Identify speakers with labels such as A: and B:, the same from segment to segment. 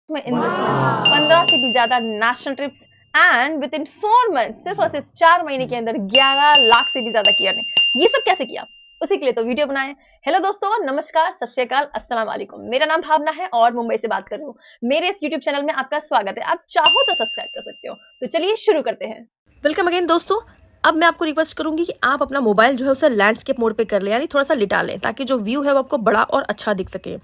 A: में इन्वेस्टमेंट्स, 15 से भी ज्यादा national trips and with in 4 month, सिर्फ और सिर्फ 4 महीने के अंदर 11 लाख से भी ज्यादा किया ने। ये सब कैसे किया, उसी के लिए तो वीडियो बनाए। हेलो दोस्तों, नमस्कार, सत श्री अकाल, अस्सलाम वालेकुम। मेरा नाम भावना है और मुंबई से बात कर रही हूँ। मेरे इस यूट्यूब चैनल में आपका स्वागत है। आप चाहो तो सब्सक्राइब कर सकते हो। तो चलिए शुरू करते हैं।
B: वेलकम अगेन दोस्तों। अब मैं आपको रिक्वेस्ट करूंगी कि आप अपना मोबाइल जो है उसे लैंडस्केप मोड पे कर लें, यानी थोड़ा सा लिटा लें, ताकि जो व्यू है वो आपको बड़ा और अच्छा दिख सके।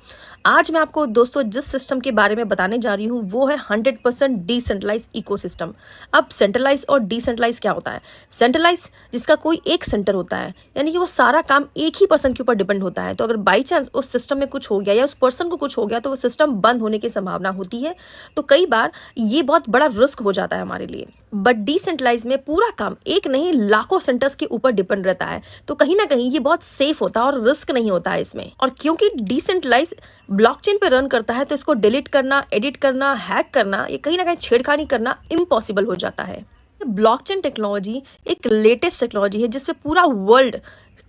B: आज मैं आपको दोस्तों जिस सिस्टम के बारे में बताने जा रही हूँ वो है 100% डिसेंट्रलाइज इकोसिस्टम। अब सेंट्रलाइज और डिसेंट्रलाइज क्या होता है? सेंट्रलाइज जिसका कोई एक सेंटर होता है, यानी कि वो सारा काम एक ही पर्सन के ऊपर डिपेंड होता है। तो अगर बाई चांस उस सिस्टम में कुछ हो गया या उस पर्सन को कुछ हो गया तो वो सिस्टम बंद होने की संभावना होती है। तो कई बार ये बहुत बड़ा रिस्क हो जाता है हमारे लिए। बट डिसेंट्रलाइज में पूरा काम एक नहीं लाखों सेंटर्स के ऊपर डिपेंड रहता है, तो कहीं ना कहीं ये बहुत सेफ होता है और रिस्क नहीं होता है इसमें। और क्योंकि डिसेंट्रलाइज ब्लॉकचेन पे रन करता है तो इसको डिलीट करना, एडिट करना, हैक करना, ये कहीं ना कहीं छेड़खानी करना इम्पॉसिबल हो जाता है। ब्लॉकचेन टेक्नोलॉजी एक लेटेस्ट टेक्नोलॉजी है जिसपे पूरा वर्ल्ड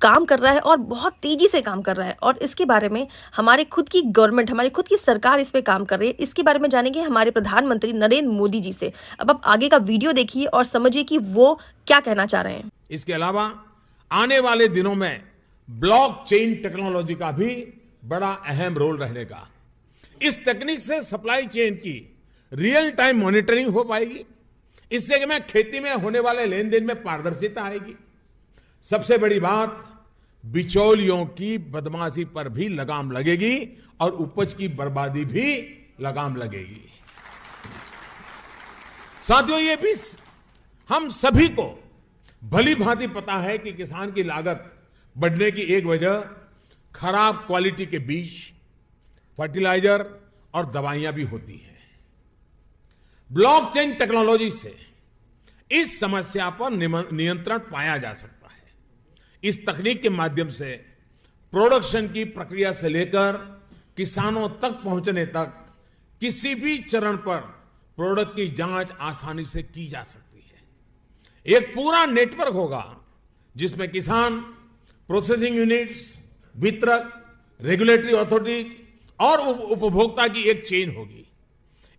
B: काम कर रहा है और बहुत तेजी से काम कर रहा है। और इसके बारे में हमारे खुद की गवर्नमेंट, हमारी खुद की सरकार इस पे काम कर रही है। इसके बारे में जानेंगे हमारे प्रधानमंत्री नरेंद्र मोदी जी से। अब आप आगे का वीडियो देखिए और समझिए कि वो क्या कहना चाह रहे हैं।
C: इसके अलावा आने वाले दिनों में ब्लॉकचेन टेक्नोलॉजी का भी बड़ा अहम रोल रहेगा। इस तकनीक से सप्लाई चेन की रियल टाइम मॉनिटरिंग हो पाएगी। इससे कि मैं खेती में होने वाले लेन देन में पारदर्शिता आएगी। सबसे बड़ी बात, बिचौलियों की बदमाशी पर भी लगाम लगेगी और उपज की बर्बादी भी लगाम लगेगी। साथियों, ये भी हम सभी को भली भांति पता है कि किसान की लागत बढ़ने की एक वजह खराब क्वालिटी के बीज, फर्टिलाइजर और दवाइयां भी होती हैं। ब्लॉकचेन टेक्नोलॉजी से इस समस्या पर नियंत्रण पाया जा सकता है। इस तकनीक के माध्यम से प्रोडक्शन की प्रक्रिया से लेकर किसानों तक पहुंचने तक किसी भी चरण पर प्रोडक्ट की जांच आसानी से की जा सकती है। एक पूरा नेटवर्क होगा जिसमें किसान, प्रोसेसिंग यूनिट्स, वितरक, रेगुलेटरी अथॉरिटीज और उपभोक्ता की एक चेन होगी।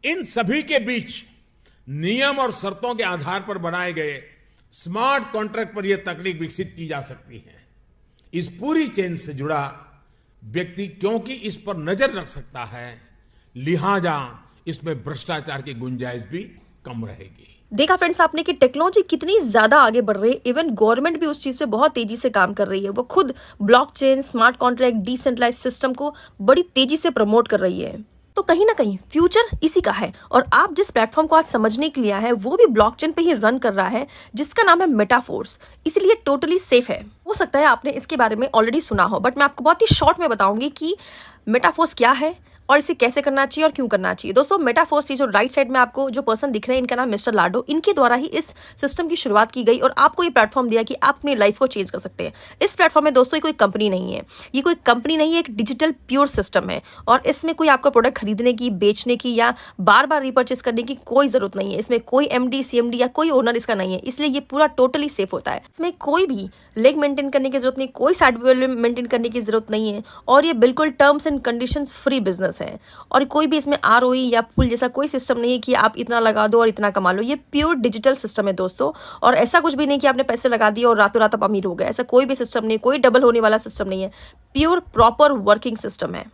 C: इन सभी के बीच नियम और शर्तों के आधार पर बनाए गए स्मार्ट कॉन्ट्रैक्ट पर यह तकनीक विकसित की जा सकती है। इस पूरी चेन से जुड़ा व्यक्ति क्योंकि इस पर नजर रख सकता है, लिहाजा इसमें भ्रष्टाचार की गुंजाइश भी कम रहेगी।
B: देखा फ्रेंड्स आपने कि टेक्नोलॉजी कितनी ज्यादा आगे बढ़ रही है। इवन गवर्नमेंट भी उस चीज पे बहुत तेजी से काम कर रही है। वो खुद blockchain, smart contract, decentralize system को बड़ी तेजी से प्रमोट कर रही है। तो कहीं ना कहीं फ्यूचर इसी का है। और आप जिस प्लेटफॉर्म को आज समझने के लिए आए हैं वो भी ब्लॉकचेन पे ही रन कर रहा है, जिसका नाम है मेटाफोर्स। इसलिए टोटली सेफ है। हो सकता है आपने इसके बारे में ऑलरेडी सुना हो, बट मैं आपको बहुत ही शॉर्ट में बताऊंगी कि मेटाफोर्स क्या है और इसे कैसे करना चाहिए और क्यों करना चाहिए। दोस्तों, मेटाफोर्स की जो राइट साइड में आपको जो पर्सन दिख रहे हैं, इनका नाम मिस्टर लाडो। इनके द्वारा ही इस सिस्टम की शुरुआत की गई और आपको ये प्लेटफॉर्म दिया कि आप अपनी लाइफ को चेंज कर सकते हैं। इस प्लेटफॉर्म में दोस्तों ये कोई कंपनी नहीं है, ये कोई कंपनी नहीं है, एक डिजिटल प्योर सिस्टम है। और इसमें कोई आपका प्रोडक्ट खरीदने की, बेचने की या बार बार रिपर्चेस करने की कोई जरूरत नहीं है। इसमें कोई MD, CMD या कोई ओनर इसका नहीं है, इसलिए ये पूरा टोटली सेफ होता है। इसमें कोई भी लेग मेंटेन करने की जरूरत नहीं, कोई साइड मेंटेन करने की जरूरत नहीं है और ये बिल्कुल terms and conditions free business है। और कोई भी इसमें ROE या पुल जैसा कोई सिस्टम नहीं है कि आप इतना लगा दो और इतना कमा लो। ये प्योर डिजिटल सिस्टम है दोस्तों। और ऐसा कुछ भी नहीं कि आपने पैसे लगा दिए और रातों रात आप अमीर हो गए। ऐसा कोई भी सिस्टम नहीं, कोई डबल होने वाला सिस्टम नहीं है। प्योर प्रॉपर वर्किंग सिस्टम है।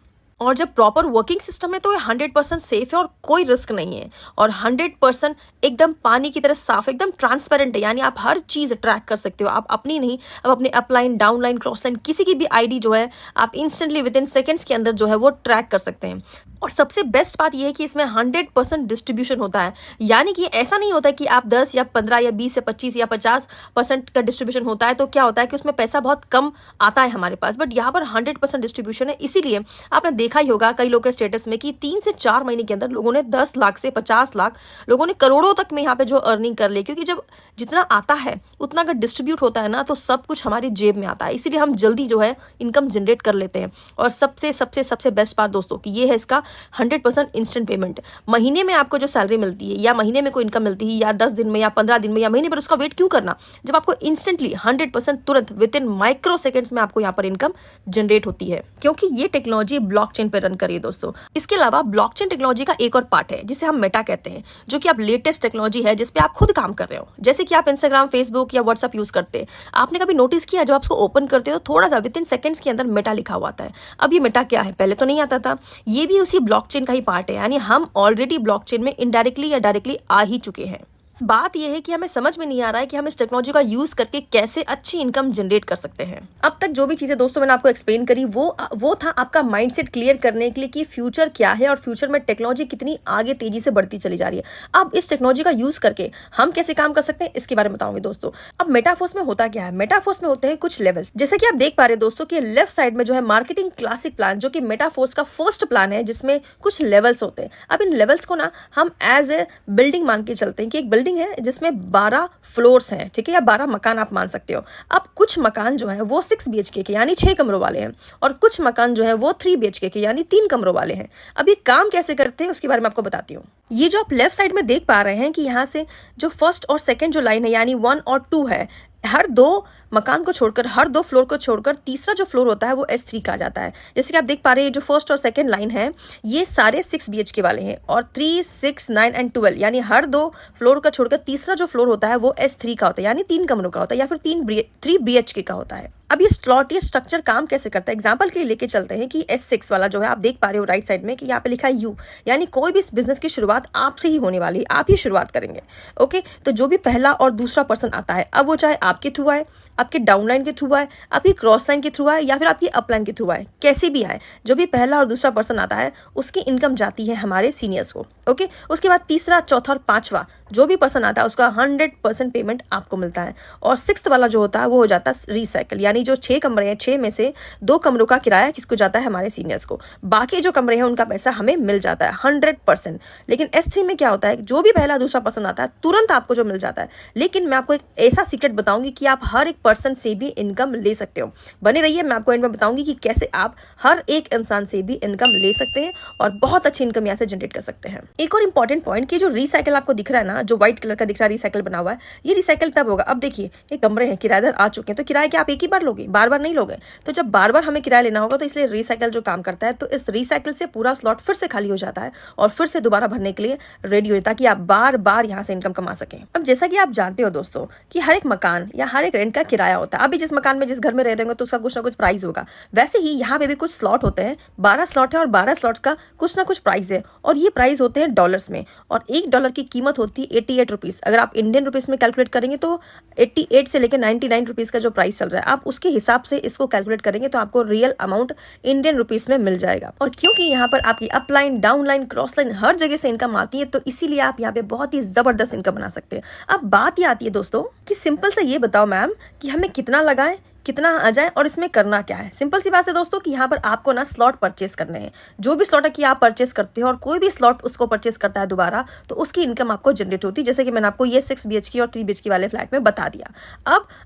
B: और जब प्रॉपर वर्किंग सिस्टम है तो ये 100% सेफ है और कोई रिस्क नहीं है। और 100% एकदम पानी की तरह साफ, एकदम ट्रांसपेरेंट है। यानी आप हर चीज ट्रैक कर सकते हो। आप अपनी नहीं, अब अपने अपलाइन, डाउनलाइन, क्रॉसलाइन, किसी की भी ID जो है आप इंस्टेंटली विद इन सेकेंड्स के अंदर जो है वो ट्रैक कर सकते हैं। और सबसे बेस्ट बात यह है कि इसमें 100% डिस्ट्रीब्यूशन होता है। यानी कि ऐसा नहीं होता कि आप 10 या 15 या 20 या 25 या 50% का डिस्ट्रीब्यूशन होता है तो क्या होता है कि उसमें पैसा बहुत कम आता है हमारे पास। बट यहाँ पर 100% डिस्ट्रीब्यूशन है। इसीलिए आपने देखा ही होगा कई लोगों के स्टेटस में कि 3 से 4 महीने के अंदर लोगों ने 10 लाख से 50 लाख, लोगों ने करोड़ों तक में यहाँ पे जो अर्निंग कर ली। क्योंकि जब जितना आता है उतना अगर डिस्ट्रीब्यूट होता है ना तो सब कुछ हमारी जेब में आता है। इसीलिए हम जल्दी जो है इनकम जनरेट कर लेते हैं। और सबसे सबसे सबसे बेस्ट बात दोस्तों कि ये है इसका 100% इंस्टेंट पेमेंट। महीने में आपको जो सैलरी मिलती है या महीने में कोई इनकम मिलती है या 10 दिन में या 15 दिन में या महीने पर, उसका वेट क्यों करना जब आपको इंस्टेंटली 100% तुरंत विद इन माइक्रो सेकेंड्स में आपको यहाँ पर इनकम जनरेट होती है। क्योंकि ये टेक्नोलॉजी ब्लॉकचेन ब्लॉकचेन पे रन करिए दोस्तों। इसके अलावा ब्लॉकचेन टेक्नोलॉजी का एक और पार्ट है जिसे हम मेटा कहते हैं, जो कि आप लेटेस्ट टेक्नोलॉजी है जिसपे आप खुद काम कर रहे हो। जैसे कि आप इंस्टाग्राम, फेसबुक या व्हाट्सएप यूज करते हैं, आपने कभी नोटिस किया जब आप उसको ओपन करते हो थोड़ा सा विद इन सेकंड्स के अंदर मेटा लिखा हुआ आता है। अब ये मेटा क्या है, पहले तो नहीं आता था। ये भी उसी ब्लॉकचेन का ही पार्ट है, यानी हम ऑलरेडी ब्लॉकचेन में इनडायरेक्टली या डायरेक्टली आ ही चुके हैं। बात यह है कि हमें समझ में नहीं आ रहा है कि हम इस टेक्नोलॉजी का यूज करके कैसे अच्छी इनकम जनरेट कर सकते हैं। अब तक जो भी चीजें दोस्तों मैंने आपको एक्सप्लेन करी वो था आपका माइंडसेट क्लियर करने के लिए कि फ्यूचर क्या है और फ्यूचर में टेक्नोलॉजी कितनी आगे तेजी से बढ़ती चली जा रही है। अब इस टेक्नोलॉजी का यूज करके हम कैसे काम कर सकते हैं इसके बारे में बताऊंगे दोस्तों। अब मेटाफोर्स में होता क्या है, मेटाफोर्स में होते हैं कुछ लेवल्स। जैसे कि आप देख पा रहे हैं दोस्तों कि लेफ्ट साइड में जो है मार्केटिंग क्लासिक प्लान, जो कि मेटाफोर्स का फर्स्ट प्लान है जिसमें कुछ लेवल्स होते हैं। अब इन लेवल्स को ना हम एज ए बिल्डिंग मान के चलते हैं कि एक बिल्डिंग है जिसमें 12 फ्लोर्स हैं, ठीक है, या 12 मकान आप मान सकते हो। अब कुछ मकान जो है वो 6 BHK के यानी 6 कमरों वाले हैं और कुछ मकान जो है वो 3 BHK के यानी 3 कमरों वाले हैं। अब ये काम कैसे करते हैं उसके बारे में आपको बताती हूँ। ये जो आप लेफ्ट साइड में देख पा रहे हैं कि यहाँ से जो फर्स्ट और सेकंड जो लाइन है यानी 1 और 2 है, हर 2 मकान को छोड़कर, हर 2 फ्लोर को छोड़कर तीसरा जो फ्लोर होता है वो S3 कहा जाता है। जैसे कि आप देख पा रहे हैं जो फर्स्ट और सेकंड लाइन है ये सारे 6 BHK वाले हैं और 3, 6, 9 एंड 12 यानी हर 2 फ्लोर का छोड़कर तीसरा जो फ्लोर होता है वो S3 का होता है, यानी 3 कमरों का होता है या फिर 3 BHK का होता है। अब ये स्लॉट, ये स्ट्रक्चर काम कैसे करता है, एग्जांपल के लिए लेके चलते हैं कि S6 वाला जो है आप देख पा रहे हो राइट साइड में कि यहाँ पे लिखा है यू, यानी कोई भी बिजनेस की शुरुआत आपसे ही होने वाली है, आप ही शुरुआत करेंगे। ओके, तो जो भी पहला और दूसरा पर्सन आता है, अब वो चाहे आपके थ्रू आए, आपके डाउनलाइन के थ्रू आए, आपकी क्रॉस लाइन के थ्रू आए या फिर आपकी अपलाइन के थ्रू आए, कैसे भी आए, जो भी पहला और दूसरा पर्सन आता है उसकी इनकम जाती है हमारे सीनियर्स को। ओके, उसके बाद तीसरा, चौथा और पांचवा जो भी पर्सन आता है उसका 100% पेमेंट आपको मिलता है। और 6th वाला जो होता है वो हो जाता है रिसाइकल, यानी जो 6 कमरे हैं, 6 में से 2 कमरों का किराया किसको जाता है, हमारे सीनियर्स को। बाकी जो कमरे हैं उनका पैसा हमें मिल जाता है 100%। लेकिन S3 में क्या होता है, जो भी पहला दूसरा पर्सन आता है तुरंत आपको जो मिल जाता है। लेकिन मैं आपको एक ऐसा सीक्रेट बताऊंगी कि आप हर एक पर्सन से भी इनकम ले सकते हो। बने रहिए, मैं आपको इनमें बताऊंगी कि कैसे आप हर एक इंसान से भी इनकम ले सकते हैं और बहुत अच्छी इनकम यहाँ से जनरेट कर सकते हैं। एक और इंपॉर्टेंट पॉइंट कि जो रिसाइकल आपको दिख रहा है ना, जो व्हाइट कलर का दिख रहा है रिसाइकल बना हुआ है, ये रिसाइकल तब होगा। अब देखिए ये कमरे हैं, किराएदार आ चुके हैं, तो किराया क्या आप एक ही बार लोगे, बार बार नहीं लोगे। तो जब बार बार हमें किराया लेना होगा तो इसलिए रिसाइकल जो काम करता है, तो इस रिसाइकल से पूरा स्लॉट फिर से खाली हो जाता है और फिर से दोबारा भरने के लिए रेडी हो, ताकि आप बार बार यहाँ से इनकम कमा सकें। अब जैसा कि आप जानते हो दोस्तों कि हर एक मकान या हर एक रेंट का किराया होता है। अभी जिस मकान में, जिस घर में रह रहे होंगे तो उसका कुछ ना कुछ प्राइस होगा। वैसे ही यहाँ पे भी कुछ स्लॉट होते हैं, 12 स्लॉट है और 12 स्लॉट्स का कुछ ना कुछ प्राइस है और ये प्राइस होते हैं डॉलर्स में। और $1 की कीमत होती है 88 रुपीज। अगर आप इंडियन रुपीज में कैलकुलेट करेंगे तो 88 से लेकर 99 रुपीज का जो प्राइस चल रहा है, आप उसके हिसाब से इसको कैलकुलेट करेंगे तो आपको रियल अमाउंट इंडियन रुपीज में मिल जाएगा। और क्योंकि यहाँ पर आपकी अपलाइन, डाउनलाइन, क्रॉस लाइन हर जगह से इनकम आती है, तो इसीलिए आप यहाँ पे बहुत ही जबरदस्त इनकम बना सकते हैं। अब बात ये आती है दोस्तों कि सिंपल से ये बताओ मैम कि हमें कितना लगाएं, कितना आ जाए और इसमें करना क्या है। सिंपल सी बात है दोस्तों कि यहाँ पर आपको ना स्लॉट परचेस करने हैं। जो भी स्लॉट की आप परचेस करते हो और कोई भी स्लॉट उसको परचेस करता है दोबारा, तो उसकी इनकम आपको जनरेट होती है। जैसे कि मैंने आपको ये 6 BHK और 3 BHK वाले फ्लैट में बता दिया।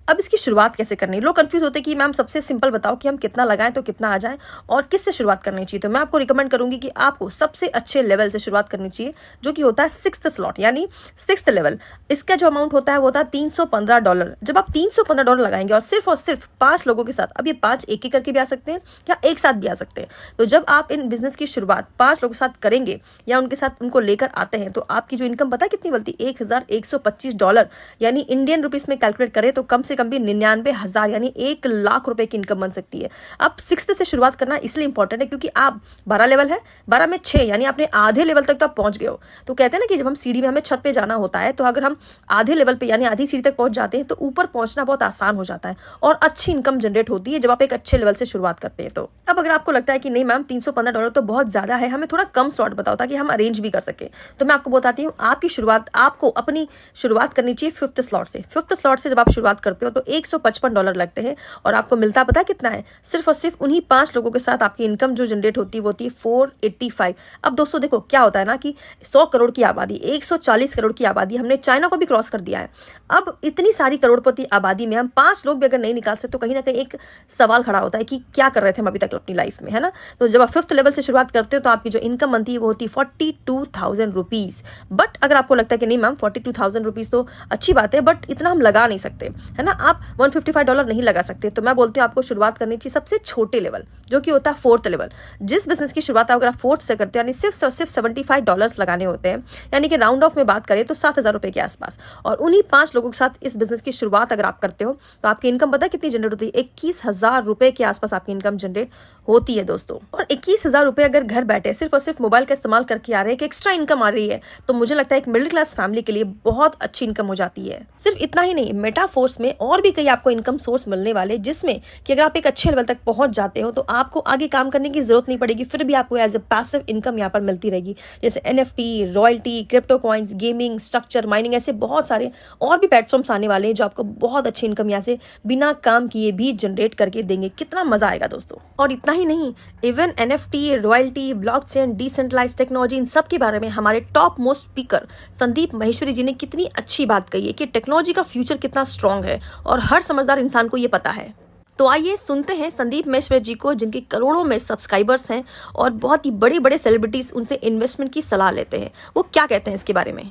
B: अब इसकी शुरुआत कैसे करनी है। लोग कंफ्यूज होते हैं कि मैम सबसे सिंपल बताओ कि हम कितना लगाएं तो कितना आ जाए और किससे शुरुआत करनी चाहिए। तो मैं आपको रिकमेंड करूंगी कि आपको सबसे अच्छे लेवल से शुरुआत करनी चाहिए, जो कि होता है 6th स्लॉट यानी 6th लेवल। इसका जो अमाउंट होता है वो होता है $315। जब आप $315 लगाएंगे और सिर्फ 5 लोगों के साथ, अब ये 5 एक एक करके भी आ सकते हैं या एक साथ भी आ सकते हैं, तो जब आप इन बिजनेस की शुरुआत 5 लोगों के साथ करेंगे या उनके साथ उनको लेकर आते हैं, तो आपकी जो इनकम पता कितनी बनती है, $1125, यानी इंडियन रुपीस में कैलकुलेट करें तो कम से कम भी 99,000 यानी 1 लाख रुपए की इनकम बन सकती है। अब 6th से शुरुआत करना इसलिए इंपॉर्टेंट है क्योंकि आप 12 लेवल है, 12 में 6 यानी आपने आधे लेवल तक तो आप पहुंच गए हो। तो कहते हैं ना कि जब हम सीढ़ी में हमें छत पे जाना होता है, तो अगर हम आधे लेवल पे यानी आधी सीढ़ी तक पहुंच जाते हैं तो ऊपर पहुंचना बहुत आसान हो जाता है और अच्छी इनकम जनरेट होती है जब आप एक अच्छे लेवल से शुरुआत करते हैं। तो अब अगर आपको लगता है कि नहीं मैम $315 तो बहुत ज्यादा है, हमें थोड़ा कम स्लॉट बताओ ताकि हम अरेंज भी कर सके, तो मैं आपको बताती हूँ आपको अपनी शुरुआत करनी चाहिए 5th स्लॉट से। 5th स्लॉट से जब आप शुरुआत करते हो तो $155 लगते हैं और आपको मिलता पता कितना है, सिर्फ और सिर्फ उन्हीं 5 लोगों के साथ आपकी इनकम जो जनरेट होती है वो होती है 485। अब दोस्तों देखो क्या होता है ना कि 100 करोड़ की आबादी, 140 करोड़ की आबादी, हमने चाइना को भी क्रॉस कर दिया है। अब इतनी सारी करोड़पति आबादी में हम 5 लोग भी अगर नहीं निकाल से, तो कहीं ना कहीं एक सवाल खड़ा होता है कि क्या कर रहे थे हम अभी तक अपनी लाइफ में, है ना। तो जब आप 5th लेवल से शुरुआत करते हो तो आपकी जो इनकम बनती है वो होती है 42,000 रुपीज़। बट अगर आपको लगता है कि नहीं मैम 42,000 रुपीज़ तो अच्छी बात है, बट इतना हम लगा नहीं सकते, है ना, आप $155 नहीं लगा सकते, तो मैं बोलती हूँ आपको शुरुआत करनी चाहिए सबसे छोटे लेवल, जो कि होता है 4th लेवल। जिस बिजनेस की शुरुआत अगर आप 4th से करते हैं, यानी सिर्फ $75 लगाने होते हैं, यानी कि राउंड ऑफ में बात करें तो 7,000 रुपए के आसपास। और उन्हीं 5 लोगों के साथ इस बिजनेस की शुरुआत अगर आप करते हो तो आपकी इनकम पता है कितनी जनरेट होती है? 21,000 रुपए के आसपास आपकी इनकम जनरेट होती है दोस्तों। और 21,000 रुपए अगर घर बैठे सिर्फ और सिर्फ मोबाइल का इस्तेमाल करके आ रहे हैं, कि एक्स्ट्रा इनकम आ रही है, तो मुझे लगता है एक मिडिल क्लास फैमिली के लिए बहुत अच्छी इनकम हो जाती है। सिर्फ इतना ही नहीं, मेटाफोर्स में और भी कई आपको इनकम सोर्स मिलने वाले, जिसमें कि अगर आप एक अच्छे लेवल तक पहुंच जाते हो तो आपको आगे काम करने की जरूरत नहीं पड़ेगी, फिर भी आपको एज ए पैसिव इनकम यहाँ पर मिलती रहेगी, जैसे NFT, royalty, crypto coins, gaming, structure mining, ऐसे बहुत सारे और भी प्लेटफॉर्म्स आने वाले हैं जो आपको बहुत अच्छी इनकम यहाँ से बिना काम किए भी जनरेट करके देंगे। कितना मजा आएगा दोस्तों। और इतना ही नहीं, even NFT, royalty, blockchain, decentralized technology, इन सब के बारे में हमारे top most speaker Sandeep Maheshwari ji ने कितनी अच्छी बात कही है कि टेक्नोलॉजी का फ्यूचर कितना स्ट्रांग है और हर समझदार इंसान को ये पता है। तो आइए सुनते हैं संदीप माहेश्वरी जी को, जिनके करोड़ों में सब्सक्राइबर्स हैं और बहुत ही बड़े बड़े सेलिब्रिटीज उनसे इन्वेस्टमेंट की सलाह लेते हैं। वो क्या कहते हैं इसके बारे में।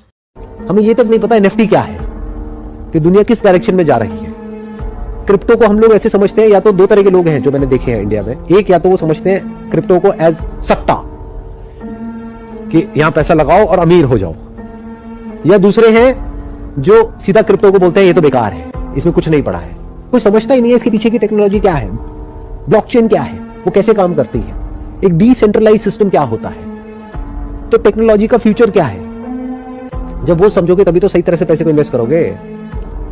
D: हमें ये तक नहीं पता NFT क्या है, कि दुनिया किस डायरेक्शन में जा रही है। क्रिप्टो को हम लोग ऐसे समझते हैं, या तो 2 तरह के लोग हैं जो मैंने देखे हैं इंडिया में। एक, या तो वो समझते हैं क्रिप्टो को एज सट्टा, कि यहां पैसा लगाओ और अमीर हो जाओ, या दूसरे हैं जो सीधा क्रिप्टो को बोलते हैं ये तो बेकार है, इसमें कुछ नहीं पड़ा है, कोई समझता ही नहीं है इसके पीछे की टेक्नोलॉजी क्या है, ब्लॉकचेन क्या है, वो कैसे काम करती है, एक डिसेंट्रलाइज्ड सिस्टम क्या होता है, तो टेक्नोलॉजी का फ्यूचर क्या है। जब वो समझोगे तभी तो सही तरह से पैसे को इन्वेस्ट करोगे।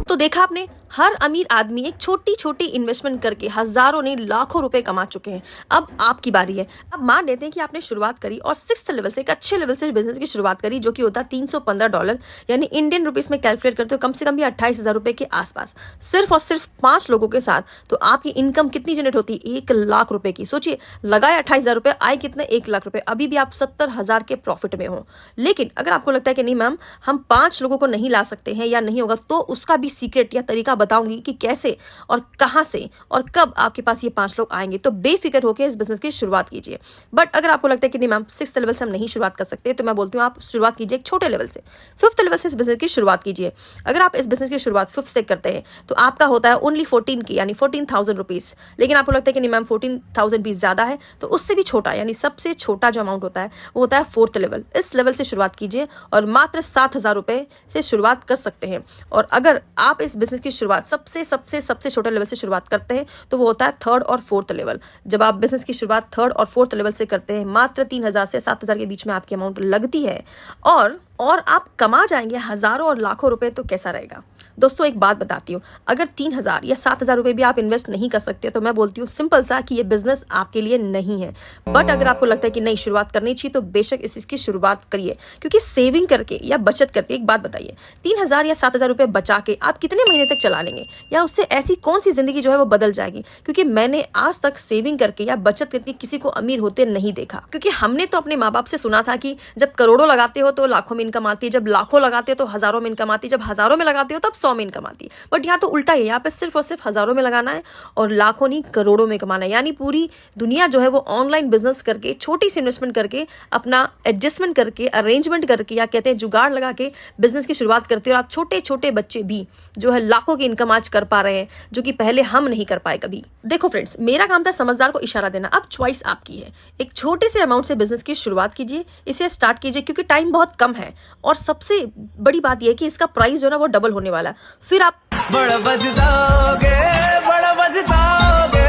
B: तो देखा आपने, हर अमीर आदमी एक छोटी छोटी इन्वेस्टमेंट करके हजारों नहीं लाखों रुपए कमा चुके हैं। अब आपकी बारी है। अब मान लेते हैं कि आपने शुरुआत करी और 6th लेवल से, एक अच्छे लेवल से बिजनेस की शुरुआत करी, जो कि होता है $315, यानी इंडियन रुपीस में कैलकुलेट करते हो कम से कम भी 28,000 रुपए के आसपास, सिर्फ और सिर्फ 5 लोगों के साथ। तो आपकी इनकम कितनी जनरेट होती है? 1 लाख रुपए की। सोचिए, लगाए 28,000 रुपए, आए कितने? 1 लाख रुपए। अभी भी आप 70,000 के प्रॉफिट में हो। लेकिन अगर आपको लगता है कि नहीं मैम हम 5 लोगों को नहीं ला सकते हैं या नहीं होगा, तो उसका भी सीक्रेट या तरीका बताऊंगी कि कैसे और कहां से और कब आपके पास ये 5 लोग आएंगे। तो बेफिक्र होकर इस बिजनेस की शुरुआत कीजिए। बट अगर आपको लगता है कि नहीं मैम 6th लेवल से हम नहीं शुरुआत कर सकते, तो मैं बोलती हूँ आप शुरुआत कीजिए एक छोटे लेवल से। 5th लेवल से इस बिजनेस की शुरुआत कीजिए। अगर आप इस बिजनेस की शुरुआत 5th से करते हैं तो आपका होता है ओनली 14 की, यानी 14,000 रुपीज। लेकिन आपको लगता है कि नहीं मैम 14,000 भी ज्यादा है, तो उससे भी छोटा, यानी सबसे छोटा जो अमाउंट होता है वो होता है 4th लेवल। इस लेवल से शुरुआत कीजिए और मात्र 7,000 रुपए से शुरुआत कर सकते हैं। और अगर आप इस बिजनेस की शुरुआत सबसे छोटे लेवल से शुरुआत करते हैं तो वो होता है 3rd और 4th लेवल। जब आप बिजनेस की शुरुआत 3rd और 4th लेवल से करते हैं, मात्र 3,000 से 7,000 के बीच में आपकी अमाउंट लगती है और आप कमा जाएंगे हजारों और लाखों रुपए, तो कैसा रहेगा दोस्तों। एक बात बताती हूँ, अगर 3,000 या 7,000 रुपए भी आप इन्वेस्ट नहीं कर सकते, तो मैं बोलती हूँ सिंपल सा कि ये बिजनेस आपके लिए नहीं है। बट अगर आपको लगता है कि नहीं शुरुआत करनी चाहिए, तो बेशक इसकी शुरुआत करिए, क्योंकि सेविंग करके या बचत करके, एक बात बताइए, 3,000 या 7,000 रुपए बचा के आप कितने महीने तक चला लेंगे, या उससे ऐसी कौन सी जिंदगी जो है वो बदल जाएगी। क्योंकि मैंने आज तक सेविंग करके या बचत करके किसी को अमीर होते नहीं देखा। क्योंकि हमने तो अपने माँ बाप से सुना था कि जब करोड़ों लगाते हो तो लाखों में इनकम आती है, जब लाखों लगाते हो तो हजारों में इनकम आती है, जब हजारों में लगाते हो तब 100 में इनकम आती है। बट यहाँ तो उल्टा है, यहाँ पे सिर्फ और सिर्फ हजारों में लगाना है और लाखों नहीं करोड़ों में कमाना है। यानी पूरी दुनिया जो है वो ऑनलाइन बिजनेस करके, छोटी सी इन्वेस्टमेंट करके, अपना एडजस्टमेंट करके, अरेंजमेंट करके, या कहते हैं जुगाड़ लगा के बिजनेस की शुरुआत करते हो। और आप छोटे छोटे बच्चे भी जो है लाखों की इनकम आज कर पा रहे हैं, जो कि पहले हम नहीं कर पाए कभी। देखो फ्रेंड्स, मेरा काम था समझदार को इशारा देना, अब चॉइस आपकी है। एक छोटे से अमाउंट से बिजनेस की शुरुआत कीजिए, इसे स्टार्ट कीजिए, क्योंकि टाइम बहुत कम है। और सबसे बड़ी बात यह है कि इसका प्राइस जो है ना वो डबल होने वाला है। फिर आप
E: बड़ा बजदाओगे, बड़ा बजदाओगे।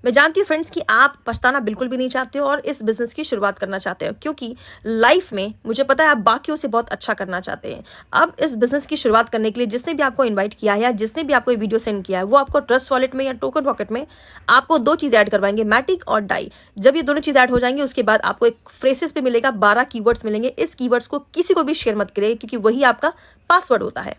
B: मैं जानती हूँ फ्रेंड्स कि आप पछताना बिल्कुल भी नहीं चाहते हो और इस बिजनेस की शुरुआत करना चाहते हो, क्योंकि लाइफ में मुझे पता है आप बाकियों से बहुत अच्छा करना चाहते हैं। अब इस बिजनेस की शुरुआत करने के लिए जिसने भी आपको इनवाइट किया है या जिसने भी आपको ये वीडियो सेंड किया है, वो आपको ट्रस्ट वॉलेट में या टोकन पॉकेट में आपको 2 चीज़ ऐड करवाएंगे, मैटिक और डाई। जब ये दोनों चीज़ ऐड हो जाएंगे, उसके बाद आपको एक फ्रेसेस पे मिलेगा, 12 कीवर्ड्स मिलेंगे। इस कीवर्ड्स को किसी को भी शेयर मत करिए, क्योंकि वही आपका पासवर्ड होता है।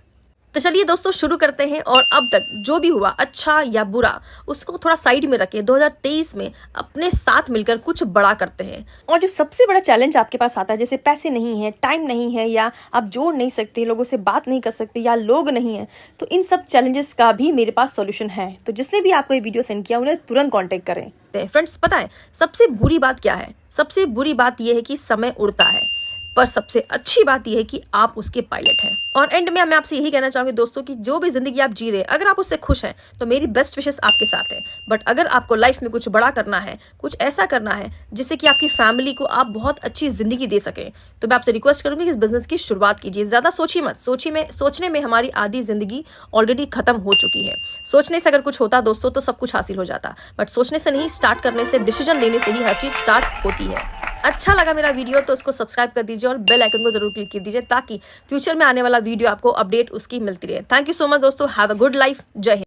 B: तो चलिए दोस्तों शुरू करते हैं, और अब तक जो भी हुआ अच्छा या बुरा उसको थोड़ा साइड में रखें, 2023 में अपने साथ मिलकर कुछ बड़ा करते हैं। और जो सबसे बड़ा चैलेंज आपके पास आता है, जैसे पैसे नहीं है, टाइम नहीं है, या आप जोड़ नहीं सकते, लोगों से बात नहीं कर सकते, या लोग नहीं है, तो इन सब चैलेंजेस का भी मेरे पास सॉल्यूशन है। तो जिसने भी आपको ये वीडियो सेंड किया उन्हें तुरंत कॉन्टेक्ट करें। फ्रेंड्स पता है सबसे बुरी बात क्या है? सबसे बुरी बात यह है कि समय उड़ता है, पर सबसे अच्छी बात यह है कि आप उसके पायलट हैं। और एंड में मैं आपसे यही कहना चाहूंगी दोस्तों कि जो भी जिंदगी आप जी रहे हैं, अगर आप उससे खुश हैं तो मेरी बेस्ट विशेस आपके साथ है। बट अगर आपको लाइफ में कुछ बड़ा करना है, कुछ ऐसा करना है जिससे कि आपकी फैमिली को आप बहुत अच्छी जिंदगी दे सके, तो मैं आपसे रिक्वेस्ट करूंगी कि इस बिजनेस की शुरुआत कीजिए। ज्यादा सोचिए मत, सोचने में हमारी आधी जिंदगी ऑलरेडी खत्म हो चुकी है। सोचने से अगर कुछ होता दोस्तों तो सब कुछ हासिल हो जाता, बट सोचने से नहीं, स्टार्ट करने से, डिसीजन लेने से ही हर चीज स्टार्ट होती है। अच्छा लगा मेरा वीडियो तो उसको सब्सक्राइब कर दीजिए और बेल आइकन को जरूर क्लिक कर दीजिए, ताकि फ्यूचर में आने वाला वीडियो आपको अपडेट उसकी मिलती रहे। थैंक यू सो मच दोस्तों, हैव अ गुड लाइफ, जय हिंद।